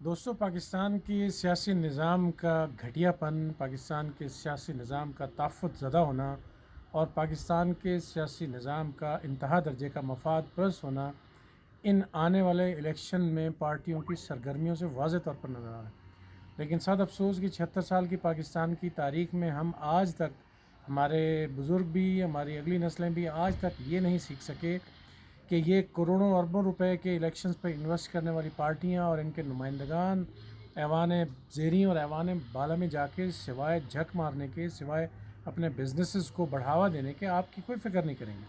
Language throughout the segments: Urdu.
دوستوں، پاکستان کی سیاسی نظام کا گھٹیا پن، پاکستان کے سیاسی نظام کا تعفت زدہ ہونا اور پاکستان کے سیاسی نظام کا انتہا درجے کا مفاد پرست ہونا ان آنے والے الیکشن میں پارٹیوں کی سرگرمیوں سے واضح طور پر نظر آ رہا ہے۔ لیکن صد افسوس کہ 76 سال کی پاکستان کی تاریخ میں ہم آج تک، ہمارے بزرگ بھی، ہماری اگلی نسلیں بھی آج تک یہ نہیں سیکھ سکے کہ یہ کروڑوں اربوں روپے کے الیکشنز پہ انویسٹ کرنے والی پارٹیاں اور ان کے نمائندگان ایوان زیریں اور ایوان بالا میں جا کے سوائے جھک مارنے کے، سوائے اپنے بزنسز کو بڑھاوا دینے کے آپ کی کوئی فکر نہیں کریں گے۔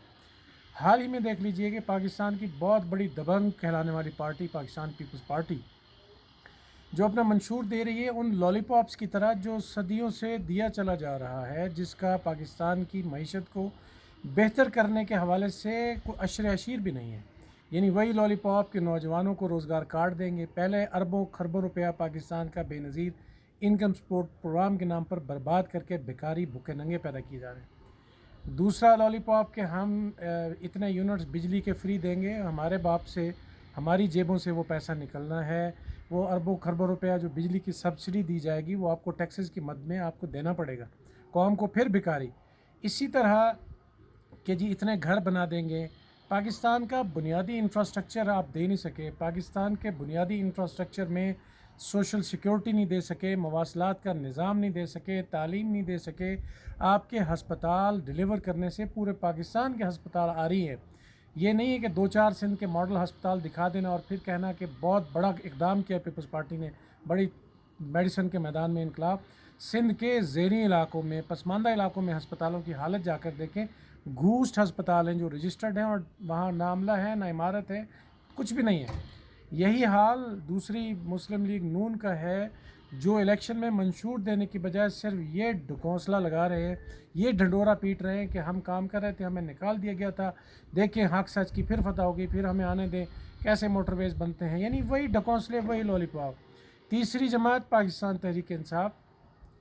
حال ہی میں دیکھ لیجئے کہ پاکستان کی بہت بڑی دبنگ کہلانے والی پارٹی پاکستان پیپلز پارٹی، جو اپنا منشور دے رہی ہے ان لالی پاپس کی طرح جو صدیوں سے دیا چلا جا رہا ہے، جس کا پاکستان کی معیشت کو بہتر کرنے کے حوالے سے کوئی عشر عشیر بھی نہیں ہے۔ یعنی وہی لالی پاپ کے نوجوانوں کو روزگار کاٹ دیں گے۔ پہلے اربوں خربوں روپیہ پاکستان کا بے نظیر انکم سپورٹ پروگرام کے نام پر برباد کر کے بیکاری بھوکے ننگے پیدا کیے جا رہے ہیں۔ دوسرا لالی پاپ کہ ہم اتنے یونٹس بجلی کے فری دیں گے، ہمارے باپ سے، ہماری جیبوں سے وہ پیسہ نکلنا ہے، وہ اربوں خربوں روپیہ جو بجلی کی سبسڈی دی جائے گی وہ آپ کو ٹیکسز کی مد میں آپ کو دینا پڑے گا، قوم کو پھر بھکاری۔ اسی طرح کہ جی اتنے گھر بنا دیں گے، پاکستان کا بنیادی انفراسٹرکچر آپ دے نہیں سکے، پاکستان کے بنیادی انفراسٹرکچر میں سوشل سیکیورٹی نہیں دے سکے، مواصلات کا نظام نہیں دے سکے، تعلیم نہیں دے سکے۔ آپ کے ہسپتال ڈیلیور کرنے سے پورے پاکستان کے ہسپتال آ رہی ہے۔ یہ نہیں ہے کہ دو چار سندھ کے ماڈل ہسپتال دکھا دینا اور پھر کہنا کہ بہت بڑا اقدام کیا پیپلز پارٹی نے، بڑی میڈیسن کے میدان میں انقلاب۔ سندھ کے زیریں علاقوں میں، پسماندہ علاقوں میں ہسپتالوں کی حالت جا کر دیکھیں، گھوسٹ ہسپتال ہیں جو رجسٹرڈ ہیں اور وہاں نہ عملہ ہے نہ عمارت ہے، کچھ بھی نہیں ہے۔ یہی حال دوسری مسلم لیگ نون کا ہے، جو الیکشن میں منشور دینے کی بجائے صرف یہ ڈھکونسلا لگا رہے ہیں، یہ ڈھنڈورا پیٹ رہے ہیں کہ ہم کام کر رہے تھے، ہمیں نکال دیا گیا تھا، دیکھیں حق سچ کی پھر فتح ہوگی، پھر ہمیں آنے دیں، کیسے موٹر ویز بنتے ہیں۔ یعنی وہی ڈھکونسلے، وہی لالی پاپ۔ تیسری جماعت پاکستان تحریک انصاف،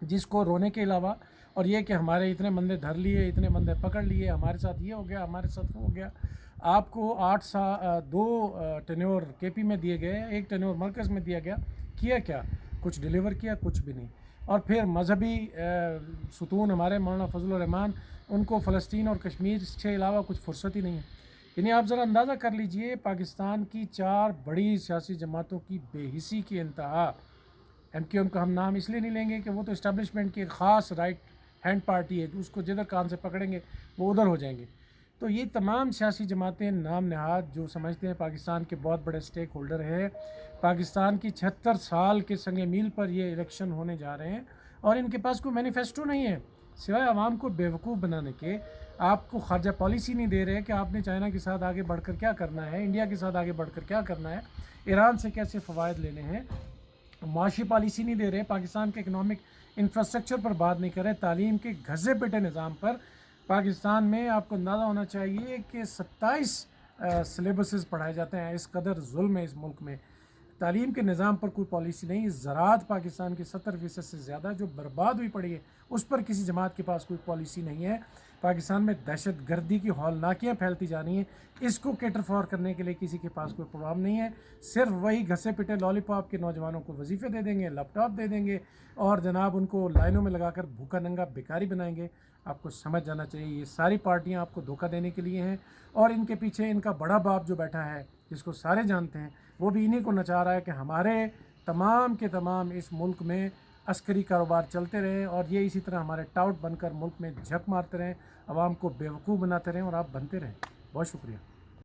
جس کو رونے کے علاوہ اور یہ کہ ہمارے اتنے بندے دھر لیے، اتنے بندے پکڑ لیے، ہمارے ساتھ یہ ہو گیا، ہمارے ساتھ وہ ہو گیا۔ آپ کو 2 ٹینیور کے پی میں دیے گئے، 1 ٹینیور مرکز میں دیا گیا، کیا کیا؟ کچھ ڈیلیور کیا؟ کچھ بھی نہیں۔ اور پھر مذہبی ستون ہمارے مولانا فضل الرحمان، ان کو فلسطین اور کشمیر سے علاوہ کچھ فرصت ہی نہیں ہے۔ یعنی آپ ذرا اندازہ کر لیجئے پاکستان کی 4 بڑی سیاسی جماعتوں کی بے حسی کی انتہا۔ ایم کیو ایم کا ہم نام اس لیے نہیں لیں گے کہ وہ تو اسٹیبلشمنٹ کی ایک خاص رائٹ ہینڈ پارٹی ہے، اس کو جدھر کان سے پکڑیں گے وہ ادھر ہو جائیں گے۔ تو یہ تمام سیاسی جماعتیں نام نہاد جو سمجھتے ہیں پاکستان کے بہت بڑے سٹیک ہولڈر ہیں، پاکستان کی 76 سال کے سنگ میل پر یہ الیکشن ہونے جا رہے ہیں اور ان کے پاس کوئی مینیفیسٹو نہیں ہے سوائے عوام کو بیوقوف بنانے کے۔ آپ کو خارجہ پالیسی نہیں دے رہے کہ آپ نے چائنا کے ساتھ آگے بڑھ کر کیا کرنا ہے، انڈیا کے ساتھ آگے بڑھ کر کیا کرنا ہے، ایران سے کیسے فوائد لینے ہیں، معاشی پالیسی نہیں دے رہے، پاکستان کے اکنامک انفراسٹرکچر پر بات نہیں کر رہے، تعلیم کے گھسے پٹے نظام پر۔ پاکستان میں آپ کو اندازہ ہونا چاہیے کہ 27 سلیبسز پڑھائے جاتے ہیں، اس قدر ظلم ہے اس ملک میں۔ تعلیم کے نظام پر کوئی پالیسی نہیں، زراعت پاکستان کی 70% سے زیادہ جو برباد ہوئی پڑی ہے، اس پر کسی جماعت کے پاس کوئی پالیسی نہیں ہے۔ پاکستان میں دہشت گردی کی ہولناکیاں پھیلتی جا رہی ہیں، اس کو کیٹر فار کرنے کے لیے کسی کے پاس کوئی پروگرام نہیں ہے۔ صرف وہی گھسے پٹے لالی پاپ کے نوجوانوں کو وظیفے دے دیں گے، لیپ ٹاپ دے دیں گے اور جناب ان کو لائنوں میں لگا کر بھوکا ننگا بیکاری بنائیں گے۔ آپ کو سمجھ جانا چاہیے یہ ساری پارٹیاں آپ کو دھوکہ دینے کے لیے ہیں، اور ان کے پیچھے ان کا بڑا باپ جو بیٹھا ہے، جس کو سارے جانتے ہیں، وہ بھی انہی کو نچا رہا ہے کہ ہمارے تمام کے تمام اس ملک میں عسکری کاروبار چلتے رہیں اور یہ اسی طرح ہمارے ٹاؤٹ بن کر ملک میں جھک مارتے رہیں، عوام کو بیوقوف بناتے رہیں اور آپ بنتے رہیں۔ بہت شکریہ۔